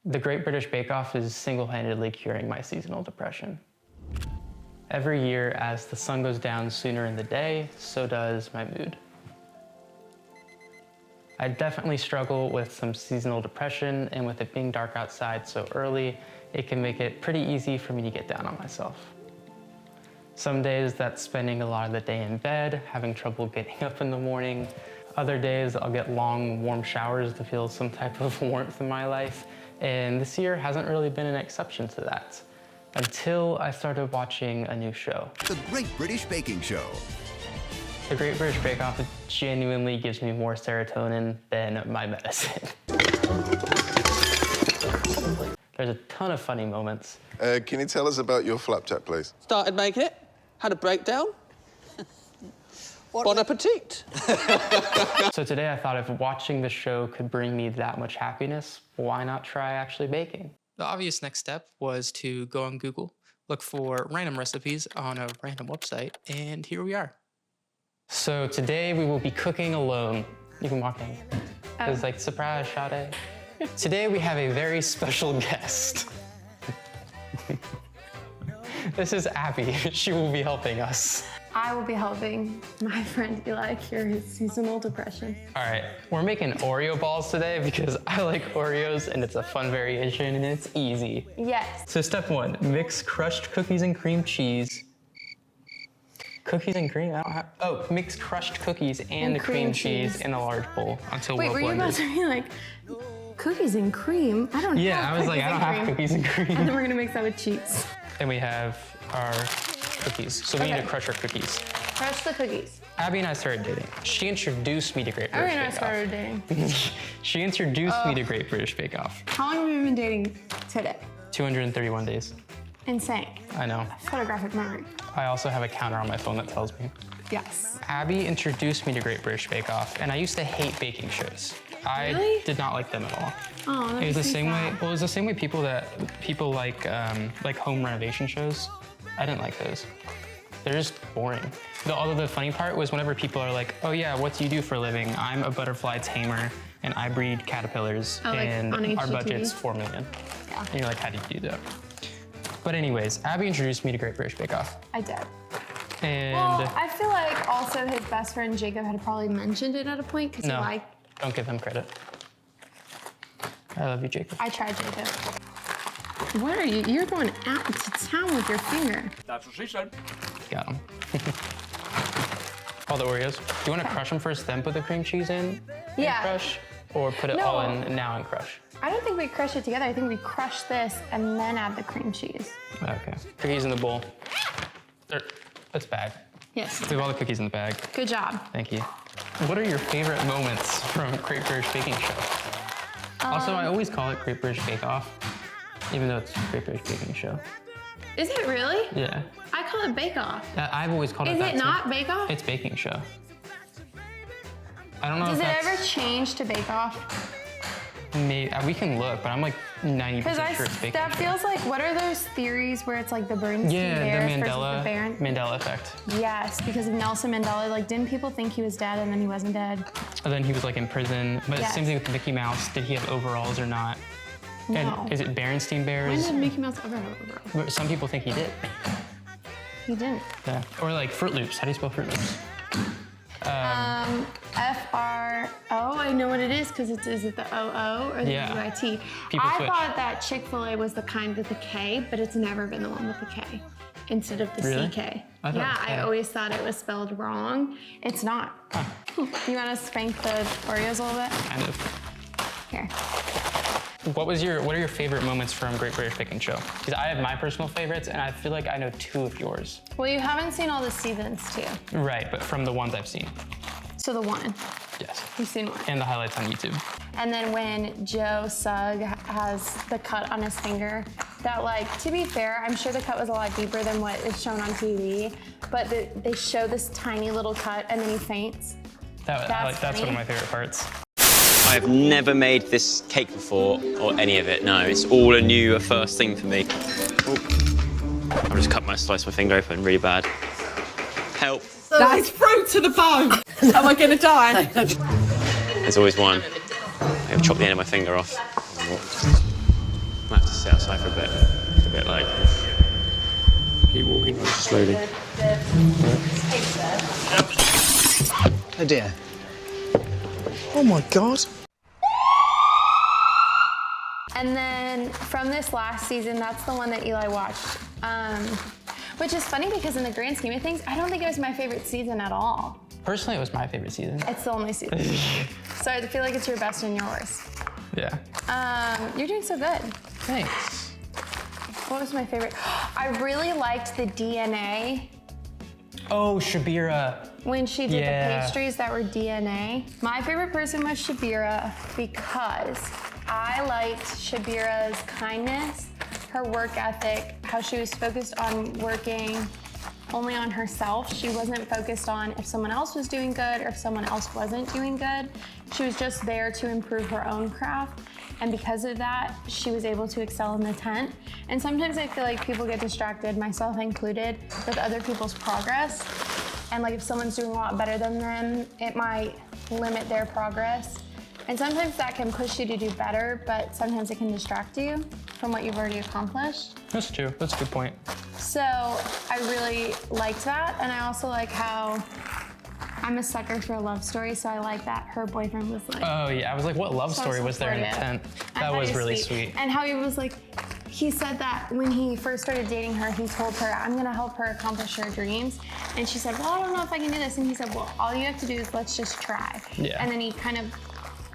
The Great British Bake Off is single-handedly curing my seasonal depression. Every year, as the sun goes down sooner in the day, so does my mood. I definitely struggle with some seasonal depression, and with it being dark outside so early, it can make it pretty easy for me to get down on myself. Some days that's spending a lot of the day in bed, having trouble getting up in the morning. Other days I'll get long, warm showers to feel some type of warmth in my life. And this year hasn't really been an exception to that, until I started watching a new show. The Great British Baking Show. The Great British Bake Off genuinely gives me more serotonin than my medicine. There's a ton of funny moments. Can you tell us about your flapjack, please? Started making it, had a breakdown. Bon appetit. So today I thought if watching the show could bring me that much happiness, why not try actually baking? The obvious next step was to go on Google, look for random recipes on a random website, and here we are. So today we will be cooking alone. You can walk in. It's like, surprise, Sade. Today we have a very special guest. This is Abby. She will be helping us. I will be helping my friend Eli cure his seasonal depression. All right, we're making Oreo balls today because I like Oreos and it's a fun variation and it's easy. Yes. So step one, mix crushed cookies and cream cheese. Cookies and cream? I don't have, oh, mix crushed cookies and the cream cheese in a large bowl until well blended. Wait, were you about to be like, cookies and cream? I don't Yeah, I was like, I don't have cookies and cream. And then we're gonna mix that with cheese. Then we have our cookies. So we need to crush our cookies. Crush the cookies. Abby and I started dating. She introduced me to Great British Bake Off. I started dating. She introduced me to Great British Bake Off. How long have we been dating today? 231 days. Insane. I know. Photographic memory. I also have a counter on my phone that tells me. Yes. Abby introduced me to Great British Bake Off, and I used to hate baking shows. I did not like them at all. Oh, it was the same way. Well, it was the same way people like home renovation shows. I didn't like those. They're just boring. Although the funny part was whenever people are like, "Oh yeah, what do you do for a living?" I'm a butterfly tamer and I breed caterpillars, and our budget's $4 million. Yeah. And you're like, how do you do that? But anyways, Abby introduced me to Great British Bake Off. I did. And well, I feel like also his best friend Jacob had probably mentioned it at a point because don't give him credit. I love you, Jacob. I tried, Jacob. What are you? You're going out to town with your finger. That's what she said. Got him. All the Oreos. Do you want to crush them first, then put the cream cheese in? Yeah. And crush, or put it all in now and crush? I don't think we crush it together. I think we crush this and then add the cream cheese. Okay. Cookies in the bowl. That's bag. Yes. We have all the cookies in the bag. Good job. Thank you. What are your favorite moments from Great British Baking Show? Also, I always call it Great British Bake Off, even though it's Great British Baking Show. Is it really? Yeah. I call it Bake Off. I've always called it that. Is it not Bake Off? It's Baking Show. I don't know Does if it ever change to Bake Off? Maybe, we can look, but I'm like 90% sure it's Baking That Show. feels like, what are those theories where it's like the Bernstein Bears the versus the Mandela effect. Yes, because of Nelson Mandela. Like, didn't people think he was dead and then he wasn't dead? And then he was like in prison. But Yes. same thing with Mickey Mouse. Did he have overalls or not? No. And is it Berenstain Bears? When did Mickey Mouse ever have overalls? Some people think he did. He didn't. Yeah. Or like Fruit Loops. How do you spell Fruit Loops? F-R-O, I know what it is because is it the O-O or the U-I-T? I thought that Chick-fil-A was the kind with the K, but it's never been the one with the K instead of the C-K. I always thought it was spelled wrong. It's not. Huh. You want to spank the Oreos a little bit? Kind of. Here. What are your favorite moments from Great British Baking Show? Because I have my personal favorites, and I feel like I know 2 of yours. Well, you haven't seen all the seasons, too. Right, but from the ones I've seen. So the one. Yes. You've seen one. And the highlights on YouTube. And then when Joe Sugg has the cut on his finger, that, like, to be fair, I'm sure the cut was a lot deeper than what is shown on TV, but they show this tiny little cut and then he faints. That's one of my favorite parts. I've never made this cake before, or any of it, no. It's all a first thing for me. I've just sliced my finger open really bad. Help. That is fruit to the bone. Am I gonna die? There's always one. I've chopped the end of my finger off. for a bit. It's a bit like, keep walking slowly. Oh dear. Oh my God. And then from this last season, that's the one that Eli watched. Which is funny because in the grand scheme of things, I don't think it was my favorite season at all. Personally, it was my favorite season. It's the only season. So I feel like it's your best and your worst. Yeah. You're doing so good. Thanks. What was my favorite? I really liked the DNA. Oh, Shabira. When she did the pastries that were DNA. My favorite person was Shabira because I liked Shabira's kindness, her work ethic, how she was focused on working only on herself. She wasn't focused on if someone else was doing good or if someone else wasn't doing good. She was just there to improve her own craft. And because of that, she was able to excel in the tent. And sometimes I feel like people get distracted, myself included, with other people's progress. And like if someone's doing a lot better than them, it might limit their progress. And sometimes that can push you to do better, but sometimes it can distract you from what you've already accomplished. That's true. That's a good point. So I really liked that. And I also like how I'm a sucker for a love story, so I like that her boyfriend was like... Oh yeah, I was like, what love story was there in the tent? That was really sweet. And how he was like, he said that when he first started dating her, he told her, I'm gonna help her accomplish her dreams. And she said, well, I don't know if I can do this. And he said, well, all you have to do is let's just try. Yeah. And then he kind of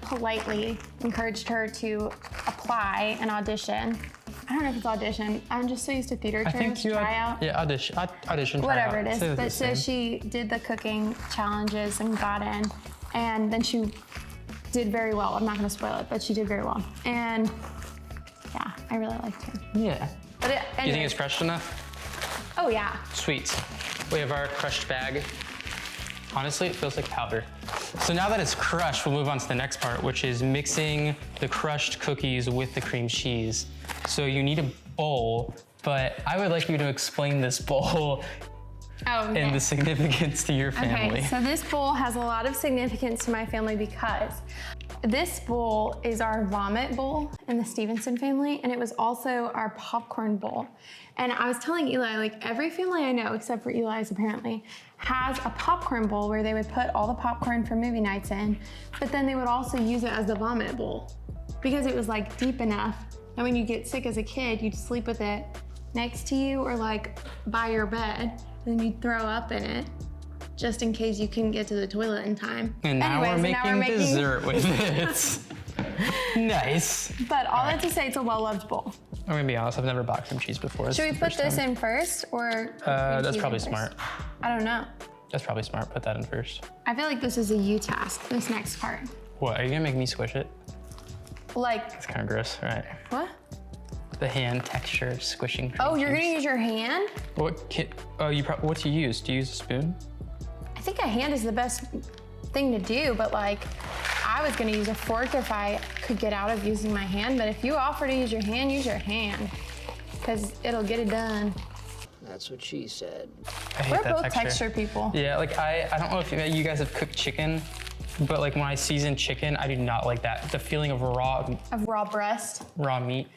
politely encouraged her to apply and audition. I don't know if it's audition. I'm just so used to theater terms. Tryout. Yeah, audition. Whatever tryout. it is. But so she did the cooking challenges and got in, and then she did very well. I'm not gonna spoil it, but she did very well. And yeah, I really liked her. Yeah. But You think it's crushed enough? Oh yeah. Sweet. We have our crushed bag. Honestly, it feels like powder. So now that it's crushed, we'll move on to the next part, which is mixing the crushed cookies with the cream cheese. So you need a bowl, but I would like you to explain this bowl and the significance to your family. Okay, so this bowl has a lot of significance to my family because this bowl is our vomit bowl in the Stevenson family, and it was also our popcorn bowl. And I was telling Eli, like every family I know, except for Eli's apparently, has a popcorn bowl where they would put all the popcorn for movie nights in, but then they would also use it as the vomit bowl because it was like deep enough. And when you get sick as a kid, you'd sleep with it next to you or like by your bed, and then you'd throw up in it just in case you couldn't get to the toilet in time. And now we're making dessert with it. Nice. But all that to say, it's a well-loved bowl. I'm gonna be honest, I've never bought cream cheese before. Should we put this in first or? That's probably smart. I don't know. That's probably smart, put that in first. I feel like this is a you task, this next part. What, are you gonna make me squish it? Like. It's kind of gross, right? What? The hand texture of squishing cream you're cheese. gonna use your hand? What do you use? Do you use a spoon? I think a hand is the best thing to do, but like, I was gonna use a fork if I could get out of using my hand, but if you offer to use your hand, because it'll get it done. That's what she said. I hate We're that both texture people. Yeah, like I don't know if you guys have cooked chicken, but like when I season chicken, I do not like that. The feeling of raw breast. Raw meat.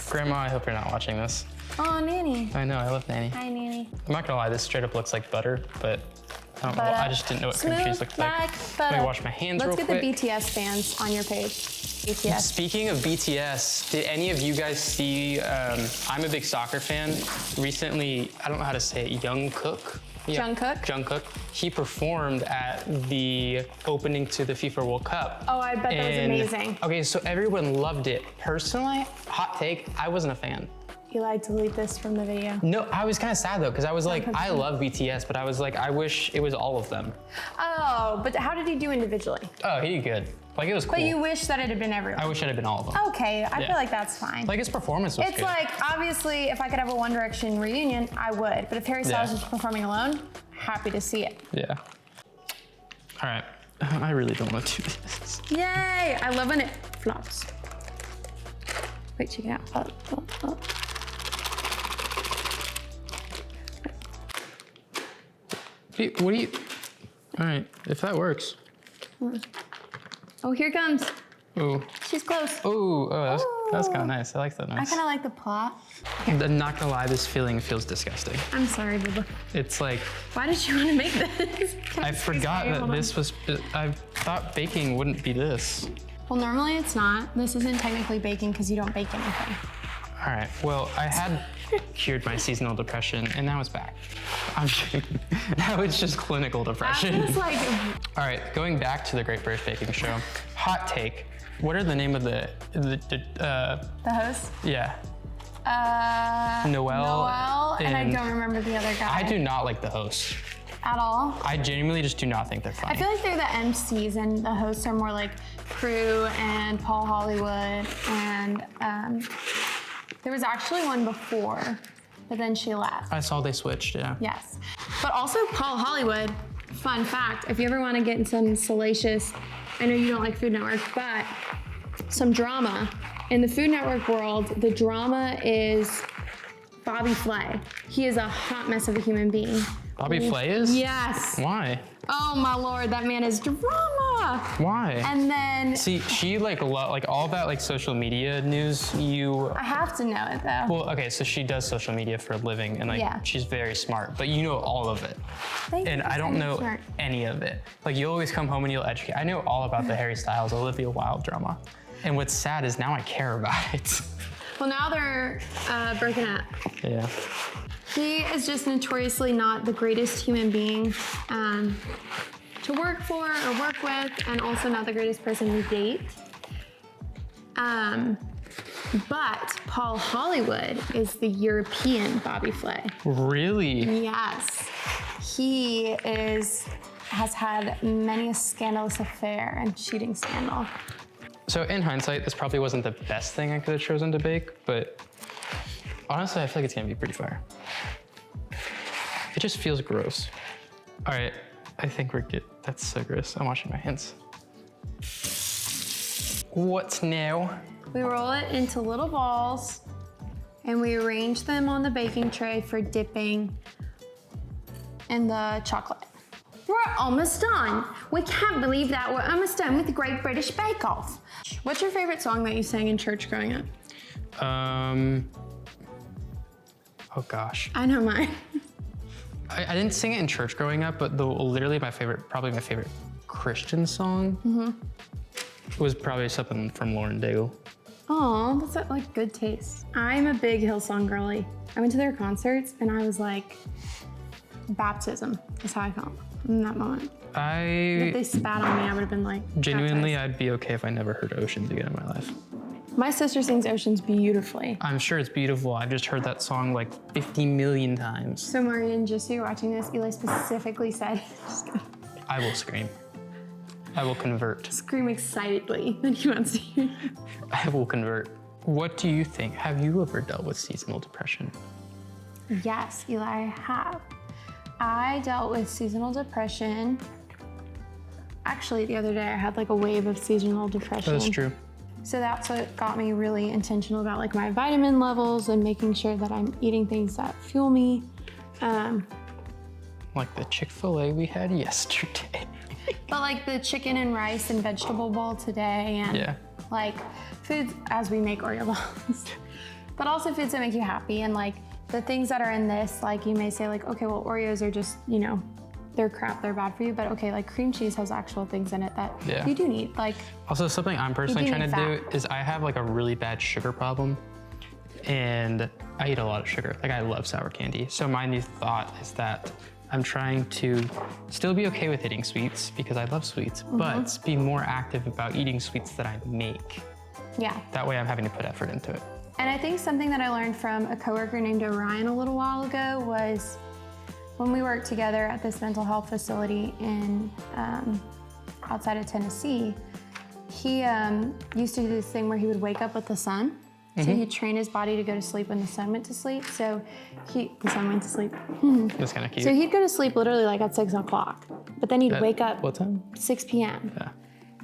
Grandma, I hope you're not watching this. Oh, Nanny. I know, I love Nanny. Hi, Nanny. I'm not gonna lie, this straight up looks like butter, but I don't know. I just didn't know what cream cheese looked like. Let me wash my hands real quick. Let's get the BTS fans on your page. BTS. Speaking of BTS, did any of you guys see, I'm a big soccer fan. Recently, I don't know how to say it, Jungkook? Yeah. Jungkook. He performed at the opening to the FIFA World Cup. Oh, I bet that was amazing. Okay, so everyone loved it. Personally, hot take, I wasn't a fan. Eli, delete this from the video. No, I was kind of sad though, because I was like, I love BTS, but I was like, I wish it was all of them. Oh, but how did he do individually? Oh, he did good. Like, it was cool. But you wish that it had been everyone. I wish it had been all of them. Okay, I feel like that's fine. Like, his performance was good. It's like, obviously, if I could have a One Direction reunion, I would. But if Harry Styles was performing alone, happy to see it. Yeah. All right. I really don't want to do this. Yay! I love when it flops. Wait, check it out. What do you? All right, if that works. Oh, here it comes. Ooh. She's close. Ooh, that That's kind of nice. I like that noise. I kind of like the plot. I'm not gonna lie, this feeling feels disgusting. I'm sorry, Bubba. It's like, Why did you want to make this? I forgot that this was, I thought baking wouldn't be this. Well, normally it's not. This isn't technically baking because you don't bake anything. All right, well, I had cured my seasonal depression and now it's back. I'm kidding. Now it's just clinical depression. That's like... All right, going back to the Great British Baking Show. Hot take. What are the name of the host? Yeah. Noel, and I don't remember the other guy. I do not like the hosts. At all? I genuinely just do not think they're funny. I feel like they're the MCs and the hosts are more like Prue and Paul Hollywood, and there was actually one before, but then she left. I saw they switched, yeah. Yes. But also Paul Hollywood, fun fact, if you ever want to get in some salacious, I know you don't like Food Network, but some drama. In the Food Network world, the drama is Bobby Flay. He is a hot mess of a human being. Bobby Flay is? Yes. Why? Oh my Lord, that man is drama. Why? And then... See, she like all that like social media news, I have to know it though. Well, okay, so she does social media for a living and like she's very smart, but you know all of it. And I don't know any of it. Like you always come home and you'll educate. I know all about the Harry Styles, Olivia Wilde drama. And what's sad is now I care about it. Well, now they're breaking up. Yeah. He is just notoriously not the greatest human being to work for or work with, and also not the greatest person to date. But Paul Hollywood is the European Bobby Flay. Really? Yes. He has had many a scandalous affair and cheating scandal. So in hindsight, this probably wasn't the best thing I could have chosen to bake, but honestly, I feel like it's gonna be pretty fire. It just feels gross. All right, I think we're good. That's so gross. I'm washing my hands. What's new? We roll it into little balls and we arrange them on the baking tray for dipping in the chocolate. We're almost done. We can't believe that we're almost done with the Great British Bake Off. What's your favorite song that you sang in church growing up? Oh gosh. I know mine. I didn't sing it in church growing up, but literally probably my favorite Christian song was probably something from Lauren Daigle. Oh, that's like good taste. I'm a big Hillsong girly. I went to their concerts and I was like, baptism is how I felt in that moment. If they spat on me, I would have been like, genuinely, baptized. I'd be okay if I never heard Oceans again in my life. My sister sings Oceans beautifully. I'm sure it's beautiful. I've just heard that song like 50 million times. So Maureen, just so you're watching this, Eli specifically said, I will scream. I will convert. Scream excitedly when he wants to hear. I will convert. What do you think? Have you ever dealt with seasonal depression? Yes, Eli, I have. I dealt with seasonal depression. Actually, the other day I had like a wave of seasonal depression. That's true. So that's what got me really intentional about like my vitamin levels and making sure that I'm eating things that fuel me. Like the Chick-fil-A we had yesterday. But like the chicken and rice and vegetable bowl today, and like foods as we make Oreo Balls. But also foods that make you happy, and like the things that are in this, like you may say like, okay, well Oreos are just, you know, they're crap, they're bad for you, but okay, like cream cheese has actual things in it that you do need. Like also something I'm personally trying to do is I have like a really bad sugar problem and I eat a lot of sugar. Like I love sour candy. So my new thought is that I'm trying to still be okay with eating sweets because I love sweets, but be more active about eating sweets that I make. Yeah. That way I'm having to put effort into it. And I think something that I learned from a coworker named Orion a little while ago was when we worked together at this mental health facility in outside of Tennessee, he used to do this thing where he would wake up with the sun. So he'd train his body to go to sleep when the sun went to sleep. So the sun went to sleep. That's kind of cute. So he'd go to sleep literally like at 6 o'clock, but then he'd wake up. What time? 6 p.m. Yeah.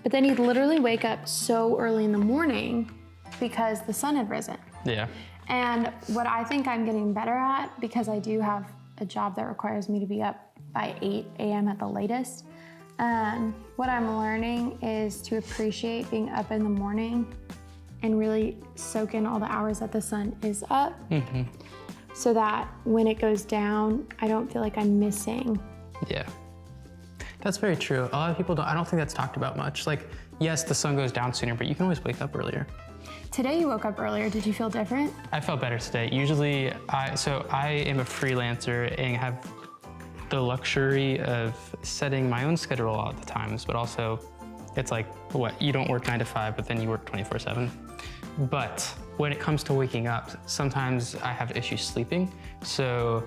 But then he'd literally wake up so early in the morning because the sun had risen. Yeah. And what I think I'm getting better at, because I do have a job that requires me to be up by 8 a.m. at the latest, what I'm learning is to appreciate being up in the morning and really soak in all the hours that the sun is up, so that when it goes down, I don't feel like I'm missing. Yeah, that's very true. A lot of people I don't think that's talked about much. Like, yes, the sun goes down sooner, but you can always wake up earlier. Today you woke up earlier. Did you feel different? I felt better today. Usually, I am a freelancer and have the luxury of setting my own schedule a lot of the times, but also it's like, you don't work 9 to 5, but then you work 24/7. But when it comes to waking up, sometimes I have issues sleeping. So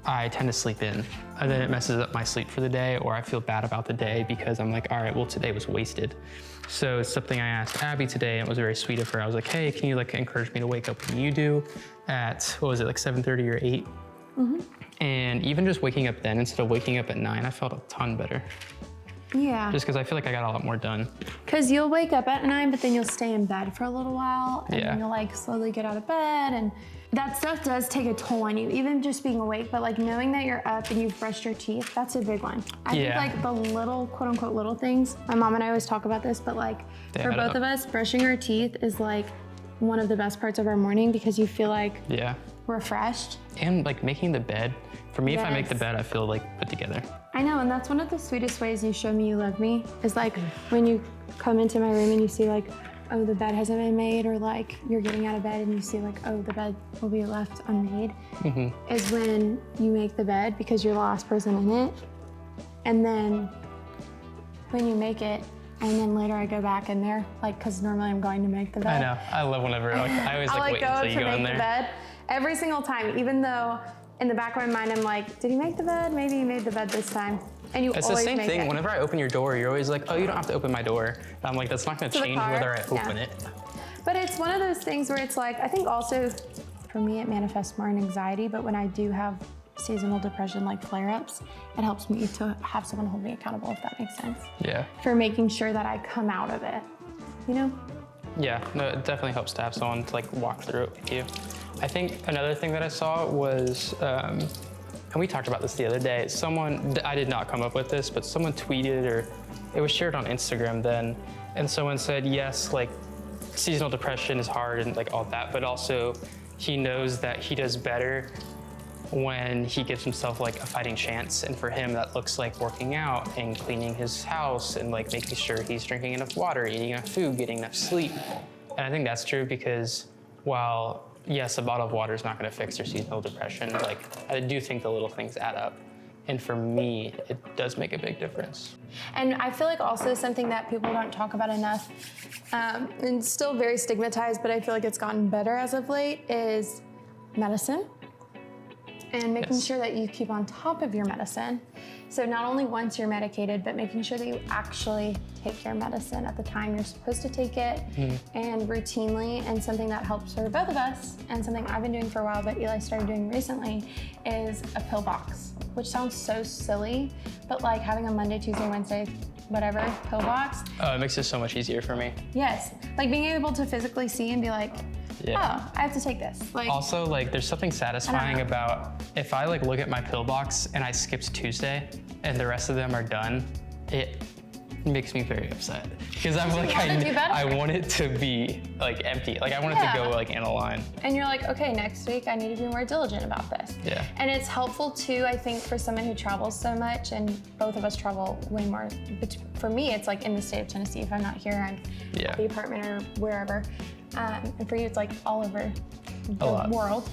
I tend to sleep in, and then it messes up my sleep for the day, or I feel bad about the day because I'm like, all right, well, today was wasted. So it's something I asked Abby today, and it was very sweet of her. I was like, hey, can you like encourage me to wake up when you do at, what was it, like 7:30 or 8? And even just waking up then, instead of waking up at 9, I felt a ton better. Yeah. Just because I feel like I got a lot more done. Because you'll wake up at 9, but then you'll stay in bed for a little while, and then you'll like slowly get out of bed, and that stuff does take a toll on you, even just being awake, but like knowing that you're up and you've brushed your teeth, that's a big one. I think like the little, quote unquote, little things, my mom and I always talk about this, but like for both of us, brushing our teeth is like one of the best parts of our morning because you feel like refreshed. And like making the bed, for me, if I make the bed, I feel like put together. I know, and that's one of the sweetest ways you show me you love me, is like when you come into my room and you see like, oh, the bed hasn't been made, or like you're getting out of bed and you see like, oh, the bed will be left unmade, is when you make the bed because you're the last person in it. And then when you make it, and then later I go back in there, like, cause normally I'm going to make the bed. I know, I love whenever, like, I always like wait until you go in there. Bed every single time, even though in the back of my mind I'm like, did he make the bed? Maybe he made the bed this time. And you it's always the same make thing. it. Whenever I open your door, you're always like, oh, you don't have to open my door. And I'm like, that's not gonna change whether I open it. But it's one of those things where it's like, I think also for me, it manifests more in anxiety, but when I do have seasonal depression like flare-ups, it helps me to have someone hold me accountable, if that makes sense. Yeah. For making sure that I come out of it, you know? Yeah, no, it definitely helps to have someone to like walk through it with you. I think another thing that I saw was, and we talked about this the other day, I did not come up with this, but someone tweeted, or it was shared on Instagram then, and someone said, yes, like seasonal depression is hard and like all that, but also he knows that he does better when he gives himself like a fighting chance. And for him, that looks like working out and cleaning his house and like making sure he's drinking enough water, eating enough food, getting enough sleep. And I think that's true because while yes, a bottle of water is not going to fix your seasonal depression, like I do think the little things add up. And for me, it does make a big difference. And I feel like also something that people don't talk about enough, and still very stigmatized, but I feel like it's gotten better as of late, is medicine. And making sure that you keep on top of your medicine. So not only once you're medicated, but making sure that you actually take your medicine at the time you're supposed to take it and routinely. And something that helps for both of us, and something I've been doing for a while, but Eli started doing recently, is a pill box, which sounds so silly, but like having a Monday, Tuesday, Wednesday, whatever, pill box. Oh, it makes it so much easier for me. Yes, like being able to physically see and be like, oh, I have to take this. Like, also, like, there's something satisfying about if I like look at my pill box and I skipped Tuesday and the rest of them are done, it makes me very upset because I'm like, I want it to be like empty. Like I want it to go like in a line. And you're like, okay, next week I need to be more diligent about this. Yeah. And it's helpful too, I think, for someone who travels so much, and both of us travel way more. But for me, it's like in the state of Tennessee. If I'm not here, I'm at the apartment or wherever. And for you, it's like all over the world.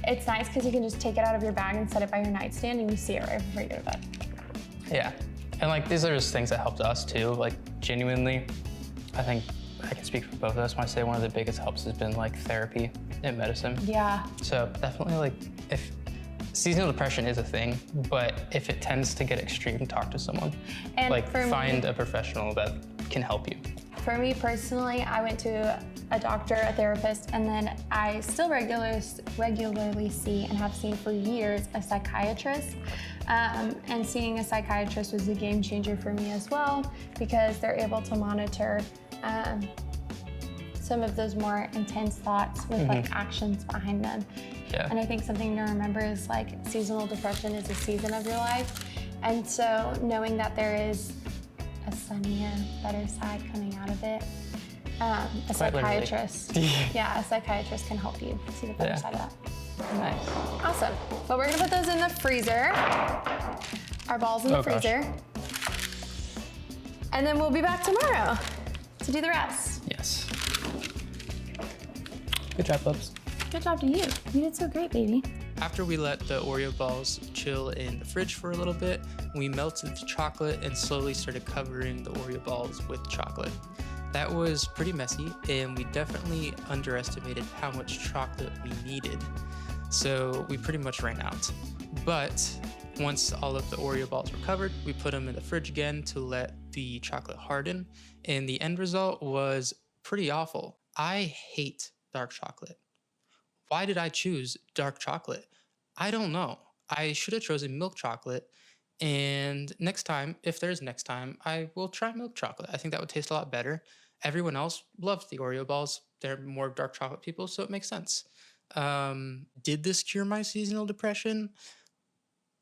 It's nice because you can just take it out of your bag and set it by your nightstand and you see it right before you go to bed. Yeah, and like these are just things that helped us too. Like genuinely, I think I can speak for both of us when I say one of the biggest helps has been like therapy and medicine. Yeah. So definitely like if seasonal depression is a thing, but if it tends to get extreme, talk to someone. And like find a professional that can help you. For me personally, I went to a doctor, a therapist, and then I still regularly see and have seen for years a psychiatrist. And seeing a psychiatrist was a game changer for me as well, because they're able to monitor some of those more intense thoughts with like actions behind them. Yeah. And I think something to remember is like seasonal depression is a season of your life. And so knowing that there is a sunnier, better side coming out of it A Quite literally. psychiatrist. Yeah, a psychiatrist can help you see the better side of that. Nice. Awesome. But we're gonna put those in the freezer. Our balls in the freezer. And then we'll be back tomorrow to do the rest. Yes. Good job, Bubs. Good job to you. You did so great, baby. After we let the Oreo balls chill in the fridge for a little bit, we melted the chocolate and slowly started covering the Oreo balls with chocolate. That was pretty messy, and we definitely underestimated how much chocolate we needed. So we pretty much ran out. But once all of the Oreo balls were covered, we put them in the fridge again to let the chocolate harden, and the end result was pretty awful. I hate dark chocolate. Why did I choose dark chocolate? I don't know. I should have chosen milk chocolate, and next time, if there's next time, I will try milk chocolate. I think that would taste a lot better. Everyone else loves the Oreo balls. They're more dark chocolate people, so it makes sense. Did this cure my seasonal depression?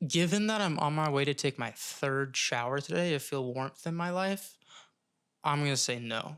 Given that I'm on my way to take my 3rd shower today to feel warmth in my life, I'm going to say no.